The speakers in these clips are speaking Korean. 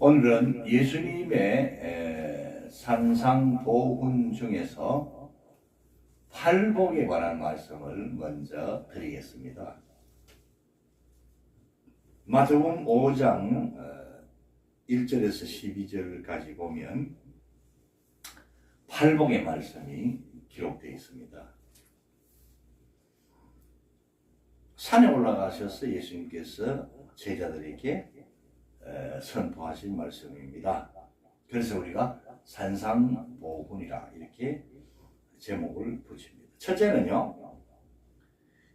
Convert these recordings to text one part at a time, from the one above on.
오늘은 예수님의 산상보훈 중에서 팔복에 관한 말씀을 먼저 드리겠습니다. 마태복음 5장 1절에서 12절까지 보면 팔복의 말씀이 기록되어 있습니다. 산에 올라가셔서 예수님께서 제자들에게 선포하신 말씀입니다. 그래서 우리가 산상보훈이라 이렇게 제목을 붙입니다. 첫째는요,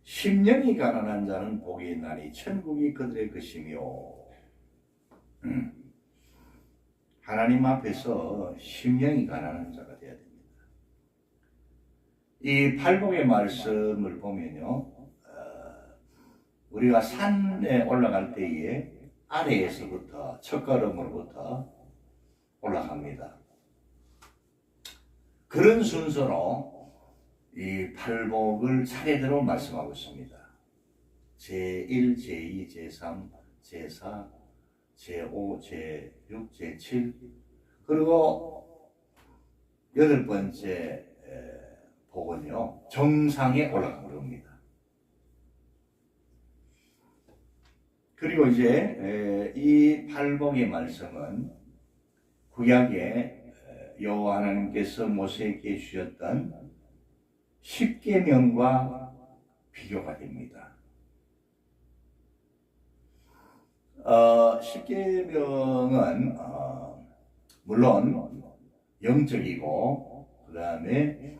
심령이 가난한 자는 복이 있나니 천국이 그들의 것이며, 하나님 앞에서 심령이 가난한 자가 되어야 됩니다. 이 팔복의 말씀을 보면요, 우리가 산에 올라갈 때에 아래에서부터 첫걸음으로부터 올라갑니다. 그런 순서로 이 팔복을 차례대로 말씀하고 있습니다. 제1, 제2, 제3, 제4, 제5, 제6, 제7 그리고 여덟 번째 복은요, 정상에 올라간 겁니다. 그리고 이제 이 팔복의 말씀은 구약에 여호와 하나님께서 모세에게 주셨던 십계명과 비교가 됩니다. 십계명은 물론 영적이고 그 다음에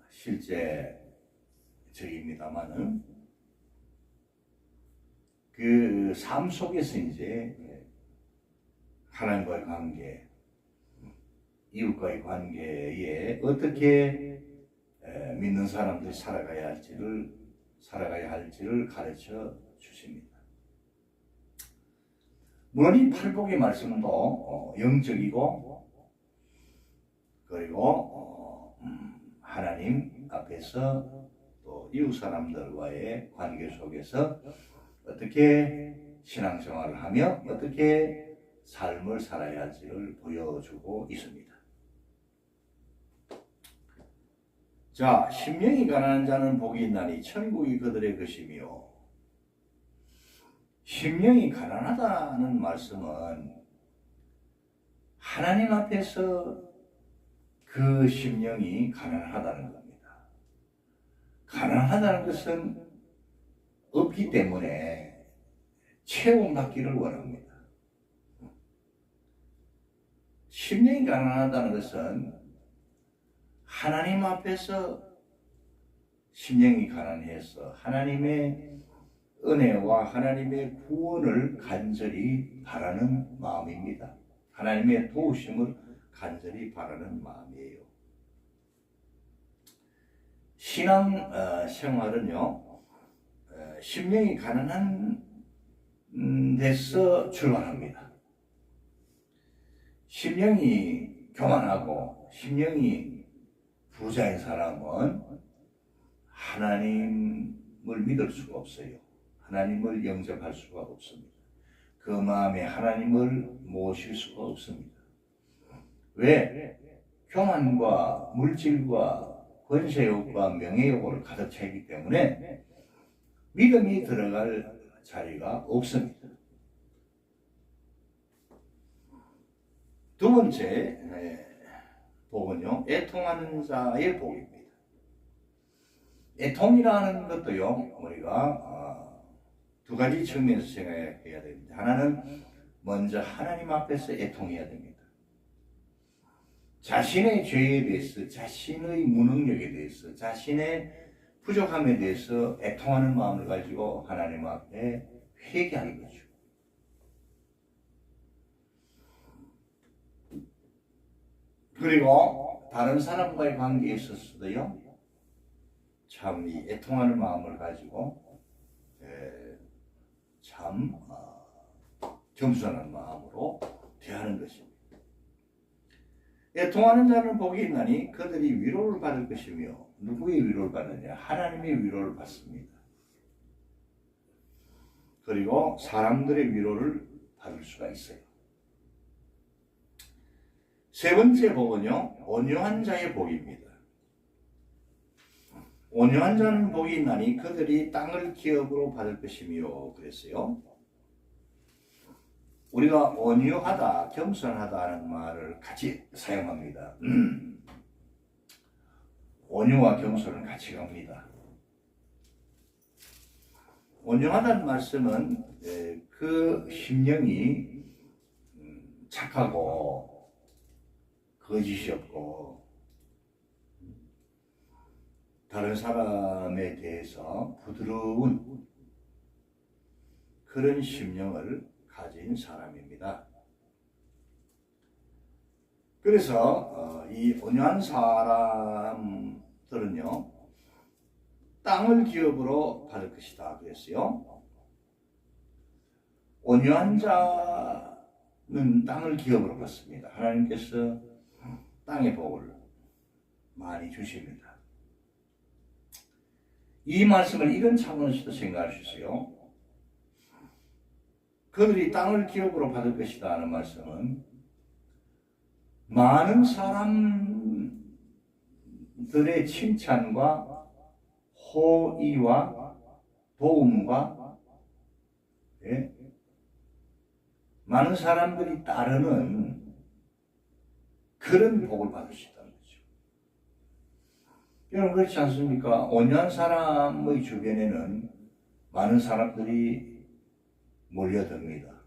실제적입니다만은 그 삶 속에서 이제 하나님과의 관계, 이웃과의 관계에 어떻게 믿는 사람들이 살아가야 할지를 가르쳐 주십니다. 물론 이 팔복의 말씀도 영적이고 그리고 하나님 앞에서 또 이웃 사람들과의 관계 속에서 어떻게 신앙생활을 하며 어떻게 삶을 살아야 할지를 보여주고 있습니다. 자, 심령이 가난한 자는 복이 있나니 천국이 그들의 것이며, 심령이 가난하다는 말씀은 하나님 앞에서 그 심령이 가난하다는 겁니다. 가난하다는 것은 없기 때문에 채움받기를 원합니다. 심령이 가난하다는 것은 하나님 앞에서 심령이 가난해서 하나님의 은혜와 하나님의 구원을 간절히 바라는 마음입니다. 하나님의 도우심을 간절히 바라는 마음이에요. 신앙 생활은요, 심령이 가난한 데서 출발합니다. 심령이 교만하고 심령이 부자인 사람은 하나님을 믿을 수가 없어요. 하나님을 영접할 수가 없습니다. 그 마음에 하나님을 모실 수가 없습니다. 왜? 교만과 물질과 권세욕과 명예욕을 가득 차있기 때문에 믿음이 들어갈 자리가 없습니다. 두 번째 복은요, 애통하는 자의 복입니다. 애통이라는 것도요, 우리가 두 가지 측면에서 생각해야 됩니다. 하나는 먼저 하나님 앞에서 애통해야 됩니다. 자신의 죄에 대해서, 자신의 무능력에 대해서, 자신의 부족함에 대해서 애통하는 마음을 가지고 하나님 앞에 회개하는 거죠. 그리고 다른 사람과의 관계에 있어서도요, 참 이 애통하는 마음을 가지고 참 겸손한 마음으로 대하는 것입니다. 애통하는 자는 복이 있나니 그들이 위로를 받을 것이며, 누구의 위로를 받느냐? 하나님의 위로를 받습니다. 그리고 사람들의 위로를 받을 수가 있어요. 세 번째 복은요, 온유한 자의 복입니다. 온유한 자는 복이 있나니 그들이 땅을 기업으로 받을 것이며 그랬어요. 우리가 온유하다, 겸손하다는 말을 같이 사용합니다. 온유와 겸손은 같이 갑니다. 온유하다는 말씀은 그 심령이 착하고 거짓이 없고 다른 사람에 대해서 부드러운 그런 심령을 가진 사람입니다. 그래서 이 온유한 사람들은요, 땅을 기업으로 받을 것이다 그랬어요. 온유한 자는 땅을 기업으로 받습니다. 하나님께서 땅의 복을 많이 주십니다. 이 말씀을 이런 차원에서도 생각할 수 있어요. 그들이 땅을 기업으로 받을 것이다 하는 말씀은 많은 사람들의 칭찬과 호의와 도움과 많은 사람들이 따르는 그런 복을 받을 수 있다는 거죠. 여러분 그렇지 않습니까? 온유한 사람의 주변에는 많은 사람들이 몰려듭니다.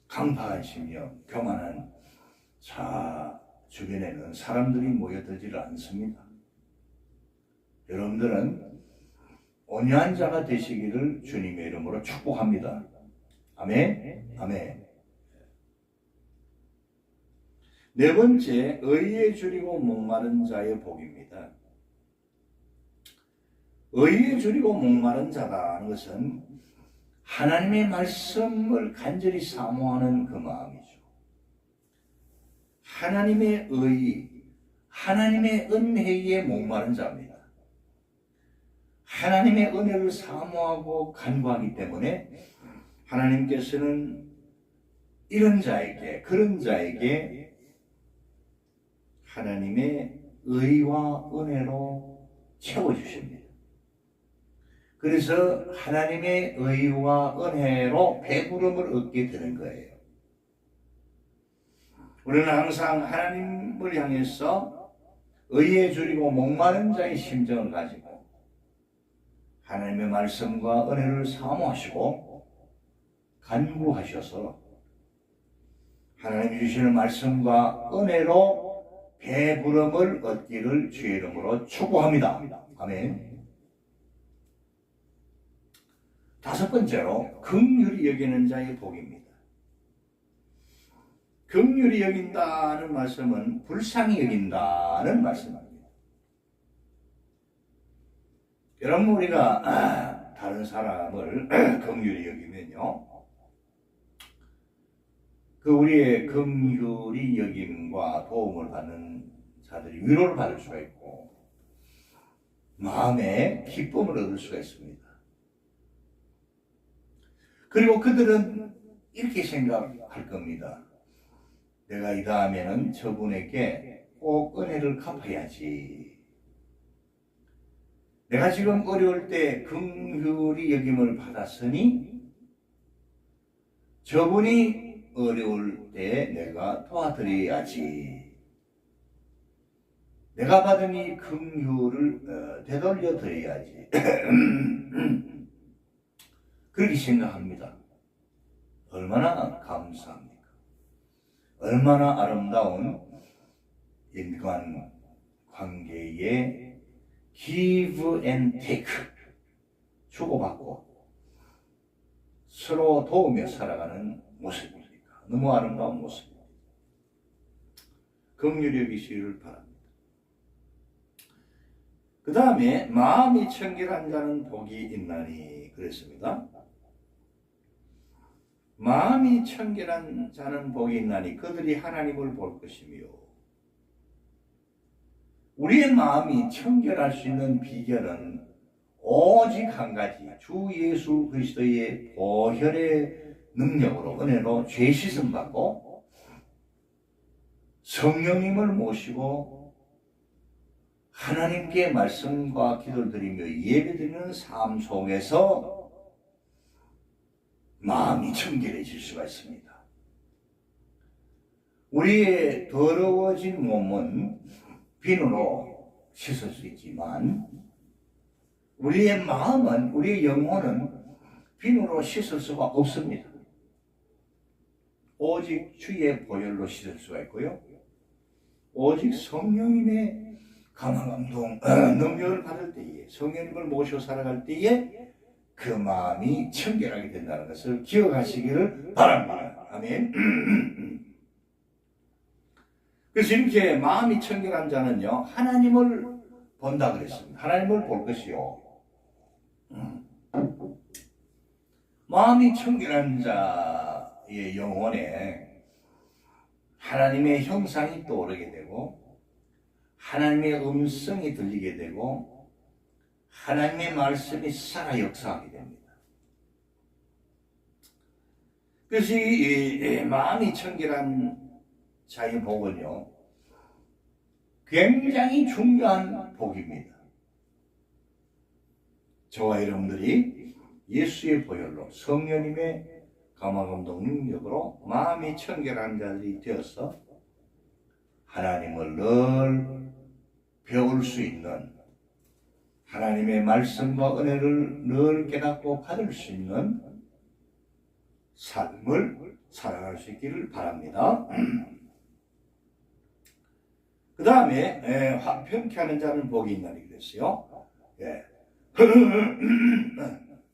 강팍한 심령, 교만한 자 주변에는 사람들이 모여들지를 않습니다. 여러분들은 온유한 자가 되시기를 주님의 이름으로 축복합니다. 아멘. 아멘. 네 번째, 의에 줄이고 목마른 자의 복입니다. 의에 줄이고 목마른 자라는 것은 하나님의 말씀을 간절히 사모하는 그 마음이죠. 하나님의 의, 하나님의 은혜에 목마른 자입니다. 하나님의 은혜를 사모하고 간구하기 때문에 하나님께서는 이런 자에게, 그런 자에게 하나님의 의와 은혜로 채워주십니다. 그래서 하나님의 의와 은혜로 배부름을 얻게 되는 거예요. 우리는 항상 하나님을 향해서 의에 줄이고 목마른 자의 심정을 가지고 하나님의 말씀과 은혜를 사모하시고 간구하셔서 하나님이 주시는 말씀과 은혜로 배부름을 얻기를 주의 이름으로 축복합니다. 아멘. 다섯 번째로 긍휼히 여기는 자의 복입니다. 긍휼히 여긴다는 말씀은 불쌍히 여긴다는 말씀입니다. 여러분 우리가 다른 사람을 긍휼히 여기면요, 그 우리의 긍휼히 여김과 도움을 받는 자들이 위로를 받을 수가 있고 마음에 기쁨을 얻을 수가 있습니다. 그리고 그들은 이렇게 생각할 겁니다. 내가 이 다음에는 저분에게 꼭 은혜를 갚아야지. 내가 지금 어려울 때 긍휼히 여김을 받았으니 저분이 어려울 때 내가 도와드려야지. 내가 받은 이 긍휼을 되돌려 드려야지. 그렇게 생각합니다. 얼마나 감사합니까? 얼마나 아름다운 인간 관계의 give and take, 주고받고 서로 도우며 살아가는 모습입니다. 너무 아름다운 모습입니다. 긍휼히 여기시기를 바랍니다. 그 다음에 마음이 청결한 자는 복이 있나니 그랬습니다. 마음이 청결한 자는 복이 있나니 그들이 하나님을 볼 것이며, 우리의 마음이 청결할 수 있는 비결은 오직 한 가지, 주 예수 그리스도의 보혈의 능력으로, 은혜로 죄 씻음 받고 성령님을 모시고 하나님께 말씀과 기도를 드리며 예배드리는 삶 속에서 마음이 청결해질 수가 있습니다. 우리의 더러워진 몸은 비누로 씻을 수 있지만 우리의 마음은, 우리의 영혼은 비누로 씻을 수가 없습니다. 오직 주의 보혈로 씻을 수가 있고요. 오직 성령님의 감화감동, 능력을 받을 때에, 성령님을 모시고 살아갈 때에 그 마음이 청결하게 된다는 것을 기억하시기를 바랍니다. 아멘. 그래서 이렇게 마음이 청결한 자는요, 하나님을 본다 그랬습니다. 하나님을 볼 것이요. 마음이 청결한 자의 영혼에 하나님의 형상이 떠오르게 되고 하나님의 음성이 들리게 되고 하나님의 말씀이 살아 역사하게 됩니다. 그래서 이 마음이 청결한 자의 복은요, 굉장히 중요한 복입니다. 저와 여러분들이 예수의 보혈로 성령님의 감화감동 능력으로 마음이 청결한 자들이 되어서 하나님을 늘 배울 수 있는, 하나님의 말씀과 은혜를 늘 깨닫고 받을 수 있는 삶을 살아갈 수 있기를 바랍니다. 그 다음에 화평케 하는 자는 복이 있나니 그랬어요. 예.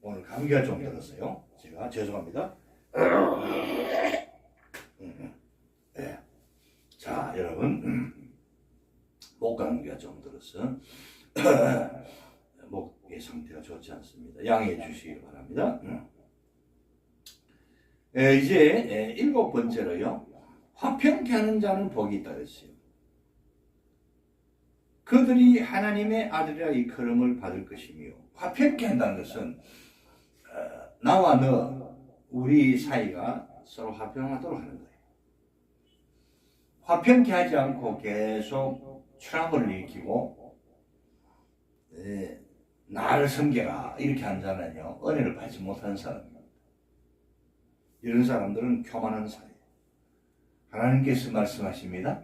오늘 감기가 좀 들었어요. 제가 죄송합니다. 예. 자, 여러분, 목 감기가 좀 들어서 목의 상태가 좋지 않습니다. 양해해 주시기 바랍니다. 이제 7번째로요, 화평케 하는 자는 복이 있다 그랬어요. 그들이 하나님의 아들이라 일컬음을 받을 것이며, 화평케 한다는 것은 나와 너, 우리 사이가 서로 화평하도록 하는 거예요. 화평케 하지 않고 계속 트러블을 일으키고 나를 섬겨라 이렇게 한 자는요, 은혜를 받지 못하는 사람입니다. 이런 사람들은 교만한 사람이에요. 하나님께서 말씀하십니다.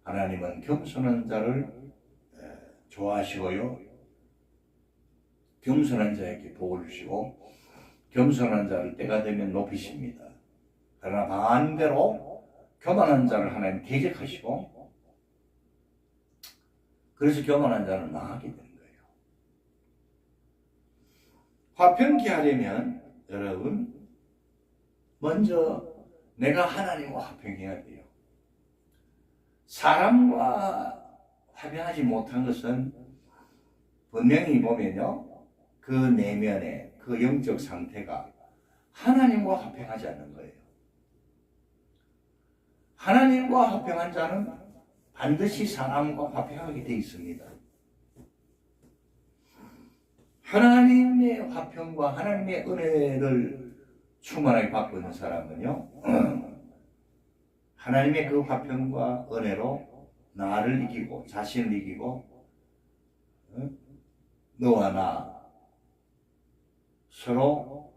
하나님은 겸손한 자를 좋아하시고요, 겸손한 자에게 복을 주시고 겸손한 자를 때가 되면 높이십니다. 그러나 반대로 교만한 자를 하나님 대적하시고, 그래서 교만한 자는 망하게 되는 거예요. 화평케 하려면 여러분, 먼저 내가 하나님과 화평해야 돼요. 사람과 화평하지 못한 것은 분명히 보면요, 그 내면의 그 영적 상태가 하나님과 화평하지 않는 거예요. 하나님과 화평한 자는 반드시 사람과 화평하게 되어 있습니다. 하나님의 화평과 하나님의 은혜를 충만하게 받고 있는 사람은요, 하나님의 그 화평과 은혜로 나를 이기고 자신을 이기고 너와 나 서로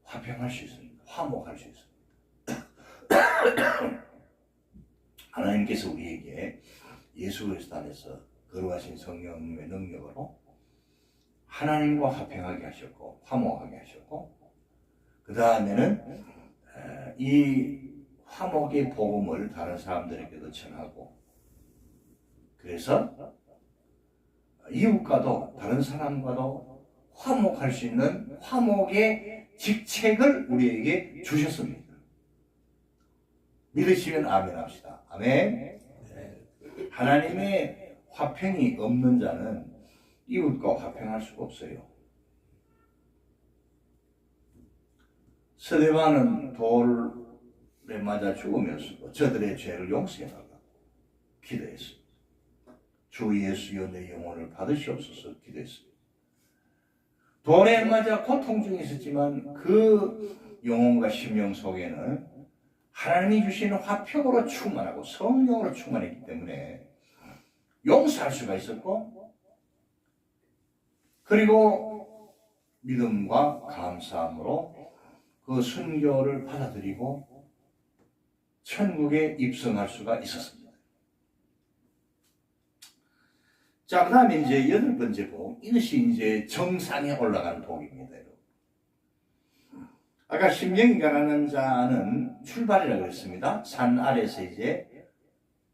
화평할 수 있습니다. 화목할 수 있습니다. 하나님께서 우리에게 예수 그리스도 안에서 거룩하신 성령님의 능력으로 하나님과 화평하게 하셨고 화목하게 하셨고, 그 다음에는 이 화목의 복음을 다른 사람들에게도 전하고, 그래서 이웃과도 다른 사람과도 화목할 수 있는 화목의 직책을 우리에게 주셨습니다. 믿으시면 아멘 합시다. 아멘. 하나님의 화평이 없는 자는 이웃과 화평할 수가 없어요. 스데반은 돌에 맞아 죽으면서도 저들의 죄를 용서해달라고 기도했습니다. 주 예수여 내 영혼을 받으시옵소서 기도했습니다. 돌에 맞아 고통 중에 있었지만 그 영혼과 심령 속에는 하나님이 주시는 화평으로 충만하고 성령으로 충만했기 때문에 용서할 수가 있었고, 그리고 믿음과 감사함으로 그 순교를 받아들이고 천국에 입성할 수가 있었습니다. 자, 그 다음에 이제 8번째 복. 이것이 이제 정상에 올라가는 복입니다. 아까 심령이가라는 자는 출발이라고 그랬습니다. 산 아래서 이제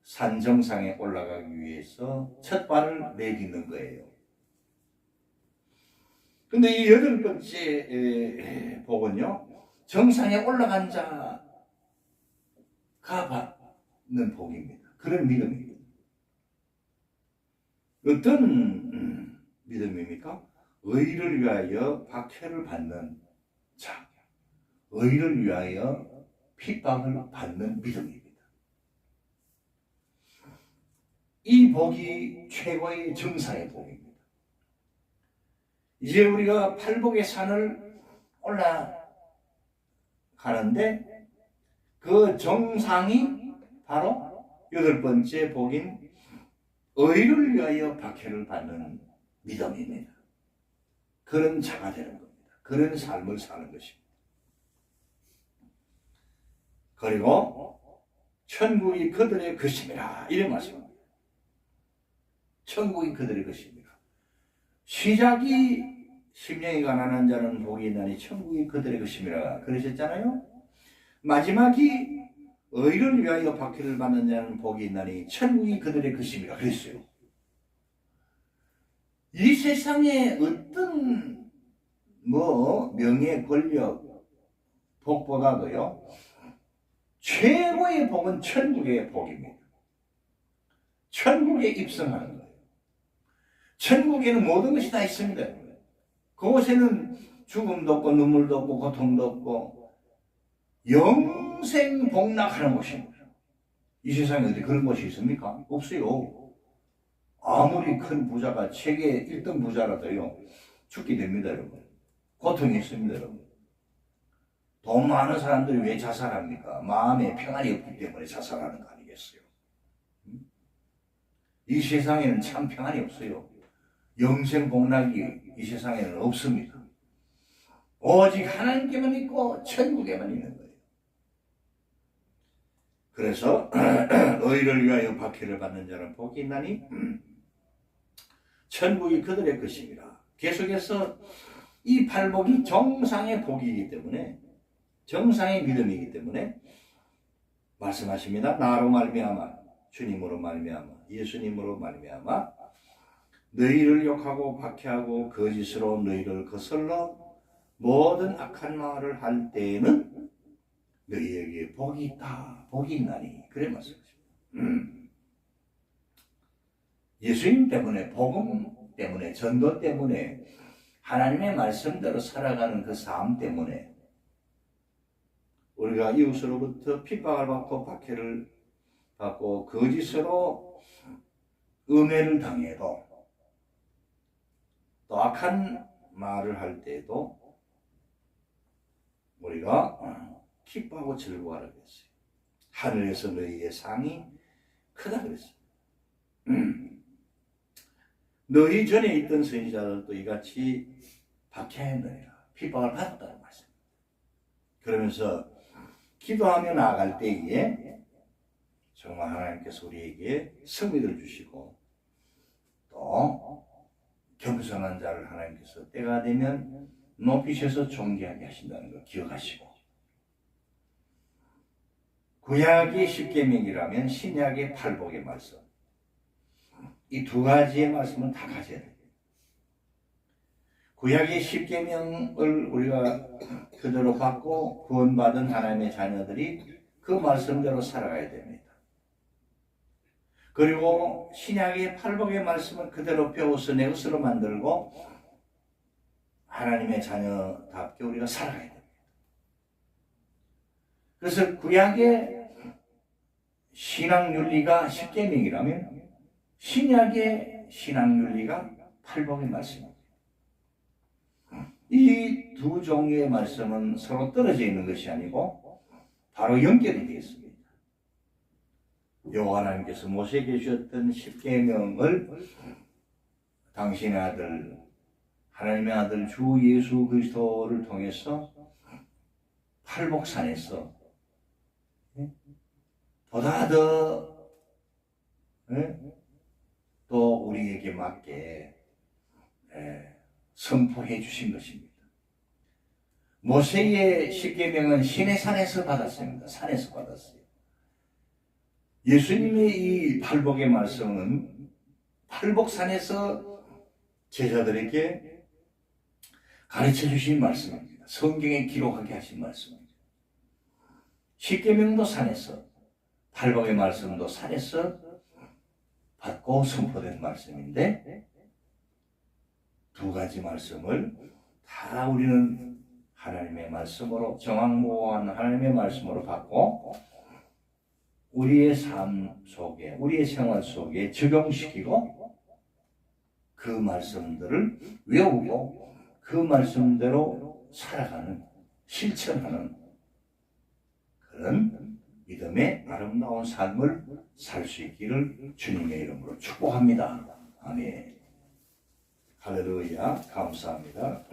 산 정상에 올라가기 위해서 첫 발을 내딛는 거예요. 근데 이 8번째 복은요, 정상에 올라간 자가 받는 복입니다. 그런 믿음입니다. 어떤 믿음입니까? 의를 위하여 박해를 받는 자, 의를 위하여 핍박을 받는 믿음입니다. 이 복이 최고의 정상의 복입니다. 이제 우리가 팔복의 산을 올라가는데 그 정상이 바로 8번째 복인 의를 위하여 박해를 받는 믿음입니다. 그런 자가 되는 겁니다. 그런 삶을 사는 것입니다. 그리고 천국이 그들의 것임이라 이런 말씀입니다. 천국이 그들의 것입니다. 시작이 심령이 가난한 자는 복이 있나니 천국이 그들의 것임이라 그러셨잖아요. 마지막이 의를 위하여 박해를 받는 자는 복이 있나니 천국이 그들의 것임이라 그랬어요. 이 세상에 어떤 명예, 권력, 복보다도요, 최고의 복은 천국의 복입니다. 천국에 입성하는 거예요. 천국에는 모든 것이 다 있습니다. 그곳에는 죽음도 없고 눈물도 없고 고통도 없고 영생 복락하는 곳입니다. 이 세상에 어디 그런 곳이 있습니까? 없어요. 아무리 큰 부자가 세계 1등 부자라도요, 죽게 됩니다, 여러분. 고통이 있습니다, 여러분. 돈 많은 사람들이 왜 자살합니까? 마음에 평안이 없기 때문에 자살하는 거 아니겠어요? 이 세상에는 참 평안이 없어요. 영생 복락이 이 세상에는 없습니다. 오직 하나님께만 있고 천국에만 있는 거예요. 그래서 의를 위하여 박해를 받는 자는 복이 있나니 천국이 그들의 것입니다. 계속해서 이 팔복이 정상의 복이기 때문에, 정상의 믿음이기 때문에 말씀하십니다. 나로 말미암아, 주님으로 말미암아, 예수님으로 말미암아 너희를 욕하고 박해하고 거짓으로 너희를 거슬러 모든 악한 말을 할 때에는 너희에게 복이 있다, 복이 있나니, 그래 말씀하십니다. 예수님 때문에, 복음 때문에, 전도 때문에, 하나님의 말씀대로 살아가는 그 삶 때문에 우리가 이웃으로부터 핍박을 받고 박해를 받고 거짓으로 음해를 당해도, 또 악한 말을 할 때에도 우리가 기뻐하고 즐거워하라 그랬어요. 하늘에서 너희의 상이 크다 그랬어요. 너희 전에 있던 선지자들도 이같이 박해했느니라, 핍박을 받았다는 말씀입니다. 그러면서 기도하며 나아갈 때에 정말 하나님께서 우리에게 승리를 주시고 또 겸손한 자를 하나님께서 때가 되면 높이셔서 존귀하게 하신다는 걸 기억하시고, 구약의 10계명이라면 신약의 팔복의 말씀, 이 두 가지의 말씀은 다 가져야 돼요. 구약의 10계명을 우리가 그대로 받고 구원받은 하나님의 자녀들이 그 말씀대로 살아가야 됩니다. 그리고 신약의 팔복의 말씀을 그대로 배워서 내 것으로 만들고 하나님의 자녀답게 우리가 살아가야 됩니다. 그래서 구약의 신앙윤리가 10계명이라면 신약의 신앙윤리가 팔복의 말씀입니다. 이 두 종류의 말씀은 서로 떨어져 있는 것이 아니고 바로 연결이 되겠습니다. 여호와 하나님께서 모세에게 주셨던 십계명을 당신의 아들, 하나님의 아들 주 예수 그리스도를 통해서 팔복산에서 보다 더 또 우리에게 맞게 선포해 주신 것입니다. 모세의 십계명은 시내산에서 받았습니다. 산에서 받았어요. 예수님의 이 팔복의 말씀은 팔복산에서 제자들에게 가르쳐 주신 말씀입니다. 성경에 기록하게 하신 말씀입니다. 십계명도 산에서, 팔복의 말씀도 산에서 받고 선포된 말씀인데, 두 가지 말씀을 다 우리는 하나님의 말씀으로, 정확무한 하나님의 말씀으로 받고 우리의 삶 속에, 우리의 생활 속에 적용시키고 그 말씀들을 외우고 그 말씀대로 살아가는, 실천하는 그런 믿음의 아름다운 삶을 살 수 있기를 주님의 이름으로 축복합니다. 아멘. 할렐루야. 감사합니다.